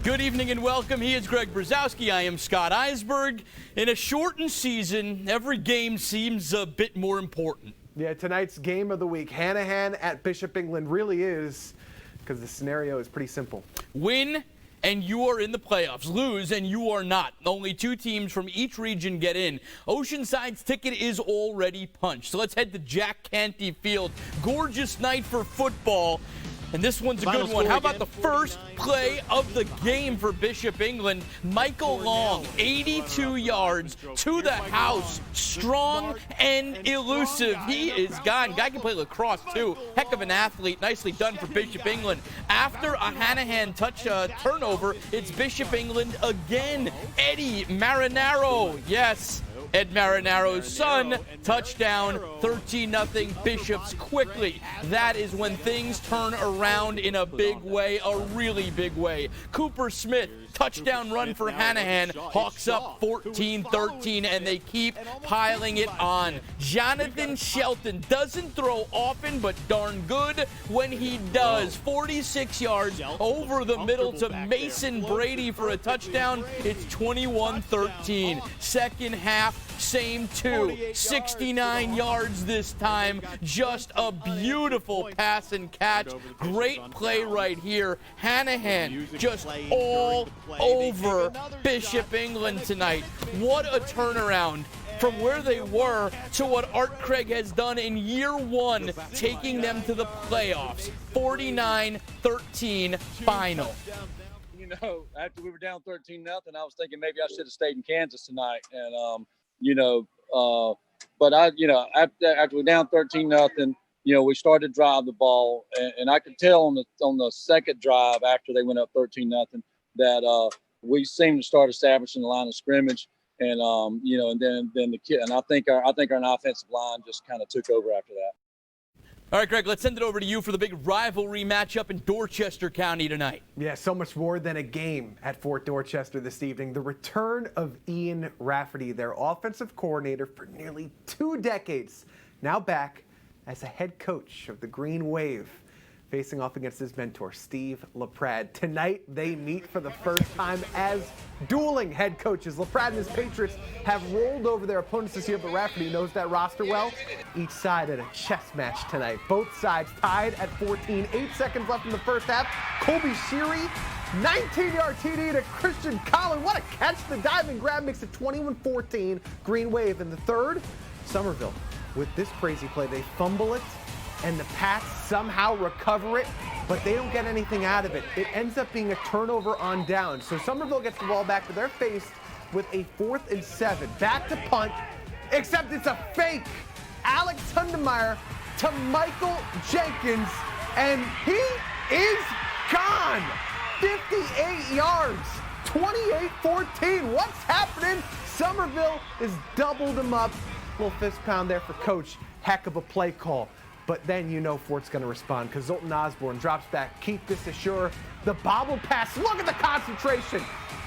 Good evening and welcome. He is Greg Brzezowski. I am Scott Eisberg. In a shortened season, every game seems a bit more important. Yeah, tonight's game of the week, Hanahan at Bishop England, really is, because the scenario is pretty simple. Win and you are in the playoffs. Lose and you are not. Only two teams from each region get in. Oceanside's ticket is already punched. So let's head to Jack Canty Field. Gorgeous night for football. And this one's a good one. How about the first play of the game for Bishop England? Michael Long, 82 yards to the house. Strong and elusive. He is gone. Guy can play lacrosse, too. Heck of an athlete. Nicely done for Bishop England. After a Hanahan turnover, it's Bishop England again. Eddie Marinaro. Yes. Ed Marinaro's son, touchdown, 13-0 Bishops quickly. That is when things turn around in a big way, a really big way. Cooper Smith, touchdown run for Hanahan. Hawks up 14-13, and they keep piling it on. Jonathan Shelton doesn't throw often, but darn good when he does. 46 yards over the middle to Mason Brady for a touchdown. It's 21-13. Second half, same two. 69 yards this time. Just a beautiful pass and catch. Great play right here. Hanahan just all over Bishop England tonight. What a turnaround from where they were to what Art Craig has done in year one, taking them to the playoffs. 49-13 final. You know, after we were down 13-0, I was thinking maybe I should have stayed in Kansas tonight. And, but after we were down 13-0, we started to drive the ball, and I could tell on the second drive after they went up 13-0 that we seemed to start establishing the line of scrimmage, and and then the kid, and I think our offensive line just kind of took over after that. All right, Greg, let's send it over to you for the big rivalry matchup in Dorchester County tonight. Yeah, so much more than a game at Fort Dorchester this evening. The return of Ian Rafferty, their offensive coordinator for nearly 2 decades, now back as a head coach of the Green Wave, facing off against his mentor, Steve LaPrade. Tonight, they meet for the first time as dueling head coaches. LaPrade and his Patriots have rolled over their opponents this year, but Rafferty knows that roster well. Each side at a chess match tonight. Both sides tied at 14. 8 seconds left in the first half. Colby Sheary, 19-yard TD to Christian Collin. What a catch. The dive and grab makes it 21-14. Green Wave in the third. Somerville, with this crazy play, they fumble it, and the Pats somehow recover it, but they don't get anything out of it. It ends up being a turnover on down. So Somerville gets the ball back, but they're faced with a 4th and 7. Back to punt, except it's a fake. Alex Hundemeyer to Michael Jenkins, and he is gone. 58 yards, 28-14. What's happening? Somerville has doubled him up. Little fist pound there for Coach. Heck of a play call. But then you know Fort's going to respond because Zoltan Osborne drops back. Keep this assure. The bobble pass. Look at the concentration.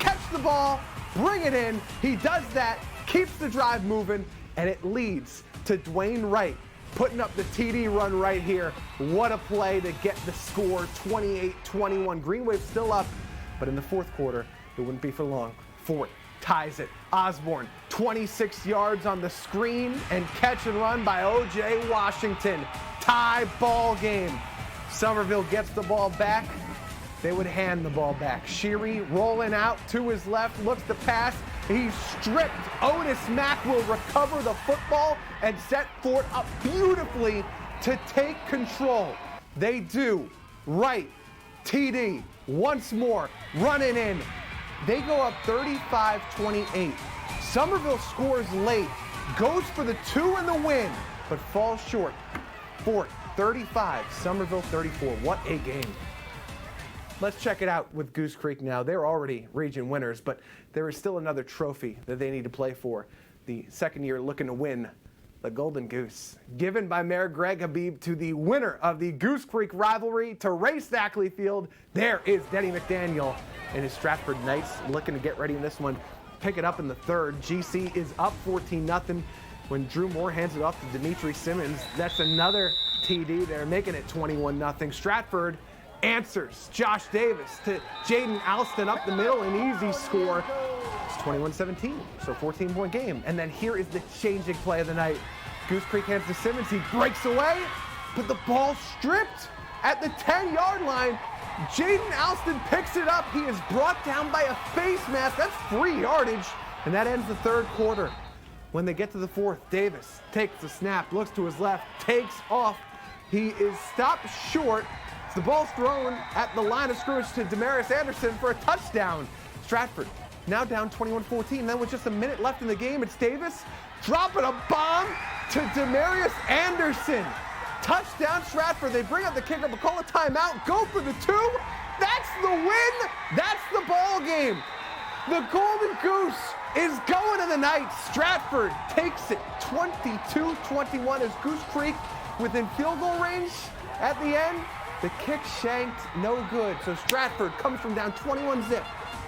Catch the ball. Bring it in. He does that. Keeps the drive moving. And it leads to Dwayne Wright putting up the TD run right here. What a play to get the score. 28-21. Green Wave still up. But in the fourth quarter, it wouldn't be for long. Fort ties it. Osborne, 26 yards on the screen and catch and run by O.J. Washington. Tie ball game. Somerville gets the ball back. They would hand the ball back. Sheary rolling out to his left, looks to pass. He's stripped. Otis Mack will recover the football and set Fort up beautifully to take control. They do. Right. TD once more running in. They go up 35-28. Somerville scores late, goes for the 2 and the win, but falls short. Fort 35, Somerville 34. What a game. Let's check it out with Goose Creek now. They're already region winners, but there is still another trophy that they need to play for. The second year looking to win the Golden Goose, given by Mayor Greg Habib to the winner of the Goose Creek rivalry, to Ray Stackley Field. There is Denny McDaniel and his Stratford Knights looking to get ready in this one. Pick it up in the third. GC is up 14-0 when Drew Moore hands it off to Dimitri Simmons. That's another TD there, making it 21-0. Stratford answers. Josh Davis to Jaden Alston up the middle, an easy score. It's 21-17, so 14-point game. And then here is the changing play of the night. Goose Creek hands to Simmons. He breaks away, but the ball stripped at the 10-yard line. Jaden Alston picks it up. He is brought down by a face mask. That's free yardage, and that ends the third quarter. When they get to the fourth, Davis takes the snap, looks to his left, takes off. He is stopped short. The ball's thrown at the line of scrimmage to Demarius Anderson for a touchdown. Stratford now down 21-14. Then with just a minute left in the game, it's Davis dropping a bomb to Demarius Anderson. Touchdown Stratford. They bring up the kicker, but call a timeout. Go for the 2. That's the win. That's the ball game. The Golden Goose is going to the night. Stratford takes it 22-21 as Goose Creek within field goal range at the end. The kick shanked, no good. So Stratford comes from down 21-zip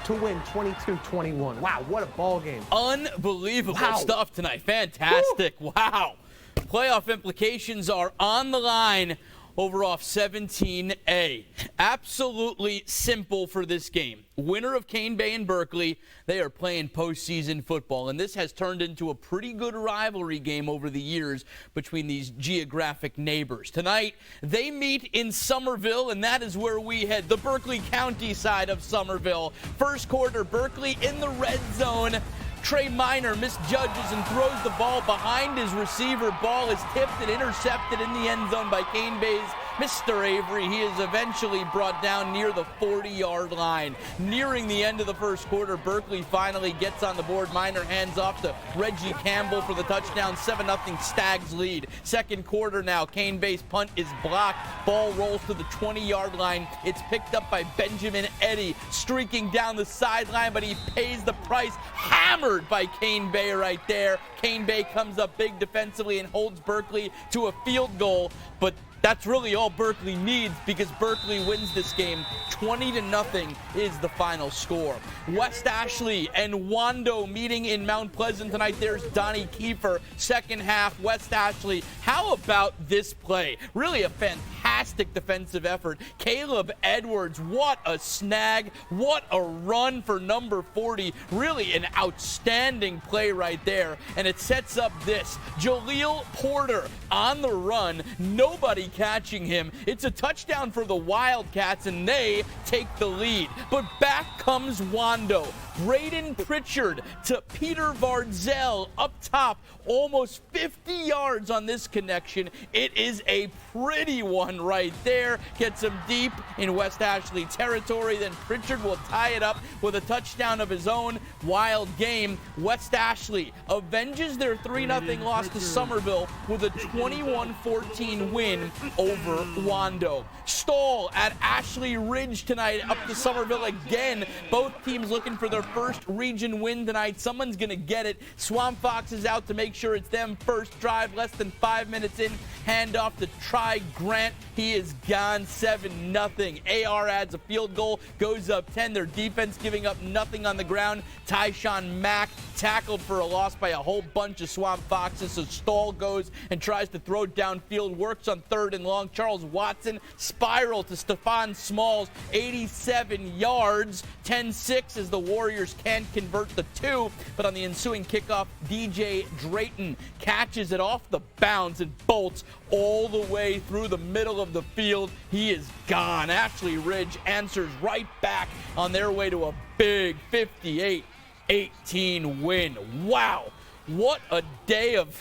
to win 22-21. Wow, what a ball game. Unbelievable stuff tonight. Fantastic. Woo. Wow. Playoff implications are on the line over off 17A. Absolutely simple for this game. Winner of Cane Bay and Berkeley, they are playing postseason football, and this has turned into a pretty good rivalry game over the years between these geographic neighbors. Tonight, they meet in Somerville, and that is where we head, the Berkeley County side of Somerville. First quarter, Berkeley in the red zone. Trey Minor misjudges and throws the ball behind his receiver. Ball is tipped and intercepted in the end zone by Cane Bay's Mr. Avery. He is eventually brought down near the 40-yard line. Nearing the end of the first quarter, Berkeley finally gets on the board. Minor hands off to Reggie Campbell for the touchdown. 7-0 Stags lead. Second quarter now, Cane Bay's punt is blocked. Ball rolls to the 20-yard line. It's picked up by Benjamin Eddy, streaking down the sideline, but he pays the price. Hammered by Cane Bay right there. Cane Bay comes up big defensively and holds Berkeley to a field goal, but that's really all Berkeley needs because Berkeley wins this game. 20-0 is the final score. West Ashley and Wando meeting in Mount Pleasant tonight. There's Donnie Kiefer. Second half, West Ashley. How about this play? Really a fantastic defensive effort. Caleb Edwards, what a snag. What a run for number 40. Really an outstanding play right there. And it sets up this. Jaleel Porter on the run. Nobody catching him. It's a touchdown for the Wildcats, and they take the lead. But back comes Wando. Braden Pritchard to Peter Varzel up top. Almost 50 yards on this connection. It is a pretty one right there. Gets him deep in West Ashley territory. Then Pritchard will tie it up with a touchdown of his own. Wild game. West Ashley avenges their 3-0 loss to Somerville with a 21-14 win over Wando. Stall at Ashley Ridge tonight, up to Somerville again. Both teams looking for their first region win tonight. Someone's going to get it. Swamp Fox is out to make sure it's them. First drive, less than 5 minutes in. Handoff to Tri Grant. He is gone. 7-0. AR adds a field goal, goes up 10. Their defense giving up nothing on the ground. Tyshawn Mack tackled for a loss by a whole bunch of Swamp Foxes. So Stall goes and tries to throw downfield. Works on 3rd and long. Charles Watson spiral to Stephon Smalls. 87 yards. 10-6 as the Warriors can't convert the 2. But on the ensuing kickoff, DJ Drayton catches it off the bounds and bolts all the way through the middle of the field. He is gone. Ashley Ridge answers right back on their way to a big 58-18 win. Wow, what a day of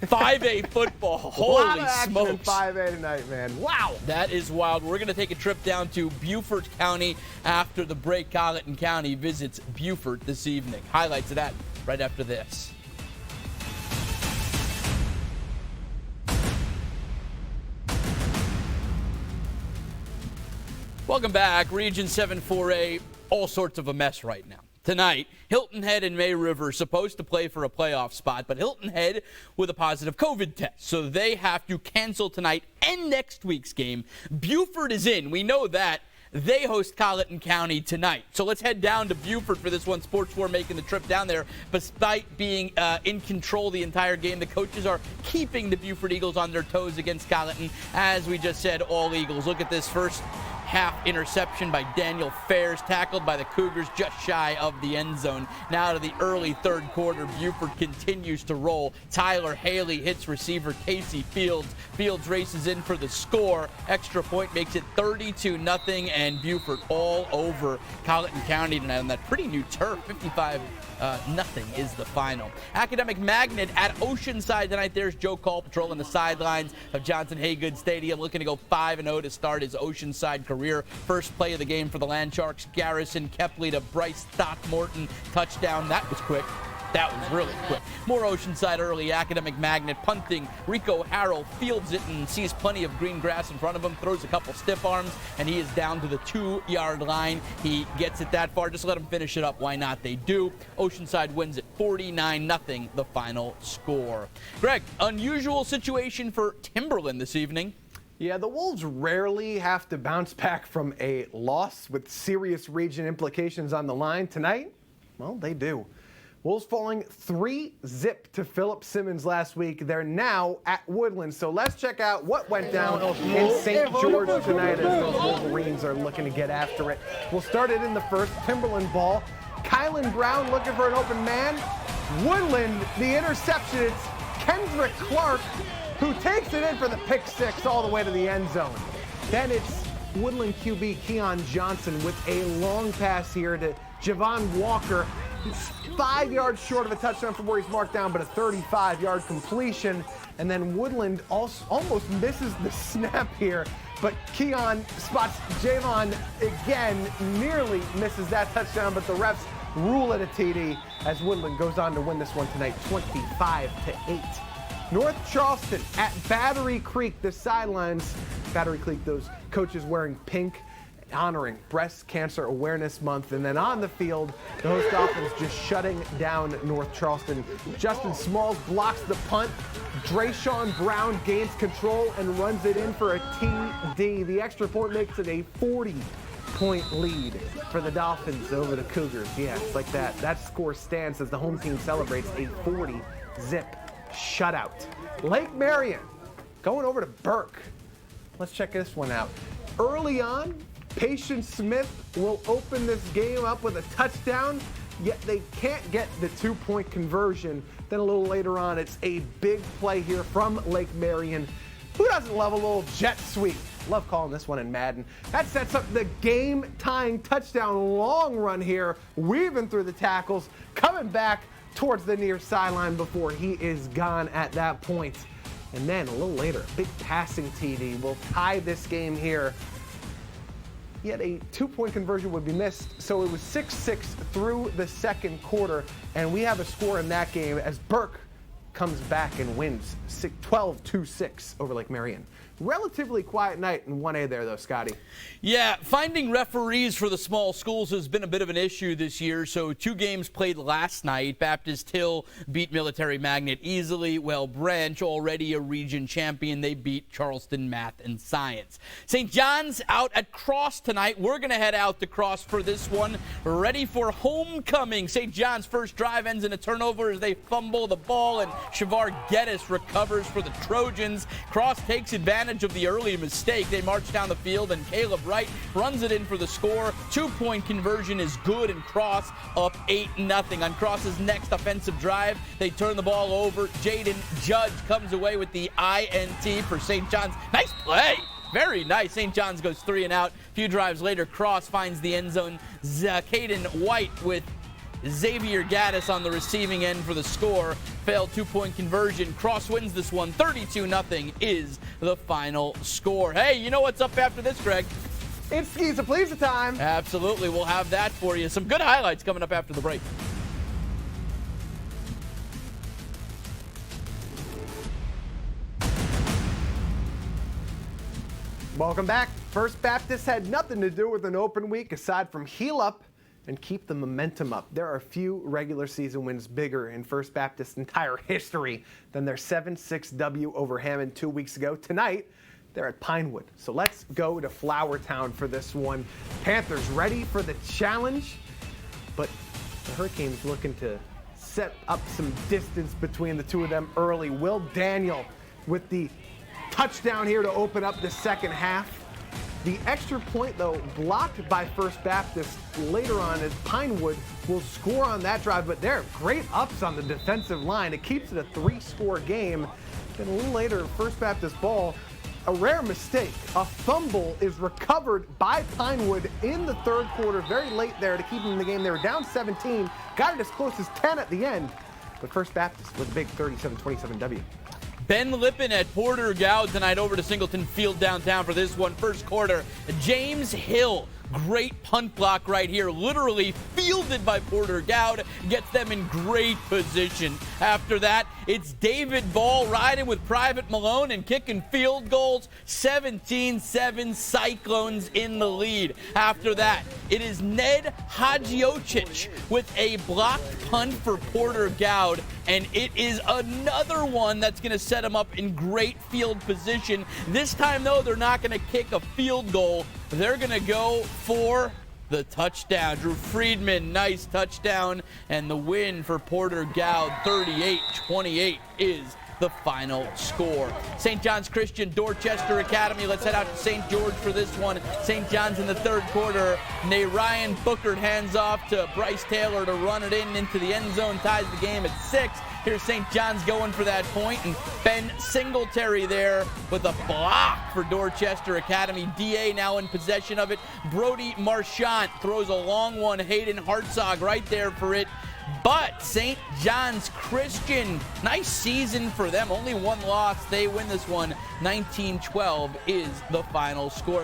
5A football. Holy smokes. 5A tonight, man. Wow. That is wild. We're going to take a trip down to Beaufort County after the break. Colleton County visits Beaufort this evening. Highlights of that right after this. Welcome back. Region 7 4A, all sorts of a mess right now. Tonight, Hilton Head and May River supposed to play for a playoff spot, but Hilton Head with a positive COVID test, so they have to cancel tonight and next week's game. Beaufort is in. We know that. They host Colleton County tonight. So let's head down to Beaufort for this one. Sports 4 making the trip down there. Despite being in control the entire game, the coaches are keeping the Beaufort Eagles on their toes against Colleton. As we just said, all Eagles. Look at this first half interception by Daniel Fairs, tackled by the Cougars just shy of the end zone. Now to the early third quarter, Beaufort continues to roll. Tyler Haley hits receiver Casey Fields. Fields races in for the score. Extra point makes it 32-0, and Beaufort all over Colleton County tonight on that pretty new turf. 55-0 is the final. Academic Magnet at Oceanside tonight. There's Joe Call patrolling the sidelines of Johnson Haygood Stadium, looking to go 5-0 to start his Oceanside career. First play of the game for the Land Sharks. Garrison Kepley to Bryce Throckmorton. Touchdown. That was quick. That was really quick. More Oceanside early. Academic Magnet punting. Rico Harrell fields it and sees plenty of green grass in front of him. Throws a couple stiff arms, and he is down to the 2-yard line. He gets it that far. Just let him finish it up. Why not? They do. Oceanside wins it 49-0, the final score. Greg, unusual situation for Timberland this evening. Yeah, the Wolves rarely have to bounce back from a loss with serious region implications on the line. Tonight, well, they do. Wolves falling 3-0 to Philip Simmons last week. They're now at Woodland. So let's check out what went down in St. George tonight as those Wolverines are looking to get after it. We'll start it in the first. Timberland ball. Kylan Brown looking for an open man. Woodland, the interception. It's Kendrick Clark who takes it in for the pick six all the way to the end zone. Then it's Woodland QB Keon Johnson with a long pass here to Javon Walker. He's 5 yards short of a touchdown from where he's marked down, but a 35-yard completion. And then Woodland also almost misses the snap here, but Keon spots Javon again, nearly misses that touchdown, but the refs rule it a TD as Woodland goes on to win this one tonight, 25-8. North Charleston at Battery Creek, the sidelines. Battery Creek, those coaches wearing pink, honoring Breast Cancer Awareness Month. And then on the field, the host offense just shutting down North Charleston. Justin Smalls blocks the punt. Drayshawn Brown gains control and runs it in for a TD. The extra point makes it a 40-point lead for the Dolphins over the Cougars. Yeah, it's like that. That score stands as the home team celebrates a 40-0 shutout. Lake Marion going over to Burke. Let's check this one out. Early on, Patience Smith will open this game up with a touchdown, yet they can't get the 2-point conversion. Then a little later on, it's a big play here from Lake Marion. Who doesn't love a little jet sweep? Love calling this one in Madden. That sets up the game-tying touchdown long run here, weaving through the tackles, coming back towards the near sideline before he is gone at that point. And then a little later, a big passing TD will tie this game here. Yet a 2-point conversion would be missed, so it was 6-6 through the second quarter, and we have a score in that game as Burke comes back and wins 12-6 over Lake Marion. Relatively quiet night in 1A there, though, Scotty. Yeah, finding referees for the small schools has been a bit of an issue this year. So 2 games played last night. Baptist Hill beat Military Magnet easily. Well, Branch, already a region champion, they beat Charleston Math and Science. St. John's out at Cross tonight. We're going to head out to Cross for this one. Ready for homecoming. St. John's first drive ends in a turnover as they fumble the ball, and Shavar Geddes recovers for the Trojans. Cross takes advantage of the early mistake. They march down the field, and Caleb Wright runs it in for the score. 2-point conversion is good, and Cross up 8-0. On Cross's next offensive drive, they turn the ball over. Jaden Judge comes away with the INT for St. John's. Nice play. Very nice. St. John's goes 3 and out. A few drives later, Cross finds the end zone. Caden White with Xavier Gaddis on the receiving end for the score. Failed 2-point conversion. Cross wins this one. 32-0 is the final score. Hey, you know what's up after this, Greg? It's Skis a Please time. Absolutely. We'll have that for you. Some good highlights coming up after the break. Welcome back. First Baptist had nothing to do with an open week aside from heal up and keep the momentum up. There are few regular season wins bigger in First Baptist's entire history than their 7-6 W over Hammond 2 weeks ago. Tonight, they're at Pinewood. So let's go to Flowertown for this one. Panthers ready for the challenge, but the Hurricanes looking to set up some distance between the two of them early. Will Daniel with the touchdown here to open up the second half. The extra point, though, blocked by First Baptist later on as Pinewood will score on that drive, but they're great ups on the defensive line. It keeps it a 3-score game. Then a little later, First Baptist ball, a rare mistake. A fumble is recovered by Pinewood in the third quarter, very late there to keep them in the game. They were down 17, got it as close as 10 at the end, but First Baptist with a big 37-27 W. Ben Lippin at Porter Gow tonight over to Singleton Field downtown for this one. First quarter, James Hill. Great punt block right here, literally fielded by Porter Gowd, gets them in great position. After that, it's David Ball riding with Private Malone and kicking field goals. 17-7 Cyclones in the lead. After that, it is Ned Hagiocic with a blocked punt for Porter Gowd, and it is another one that's going to set him up in great field position. This time, though, they're not going to kick a field goal. They're going to go for the touchdown. Drew Friedman, nice touchdown, and the win for Porter Gowd, 38-28 is the final score. St. John's Christian, Dorchester Academy. Let's head out to St. George for this one. St. John's in the third quarter. Ryan Booker hands off to Bryce Taylor to run it into the end zone, ties the game at 6. Here's St. John's going for that point, and Ben Singletary there with a block for Dorchester Academy. DA now in possession of it. Brody Marchant throws a long one. Hayden Hartzog right there for it. But St. John's Christian, nice season for them. Only one loss. They win this one. 19-12 is the final score.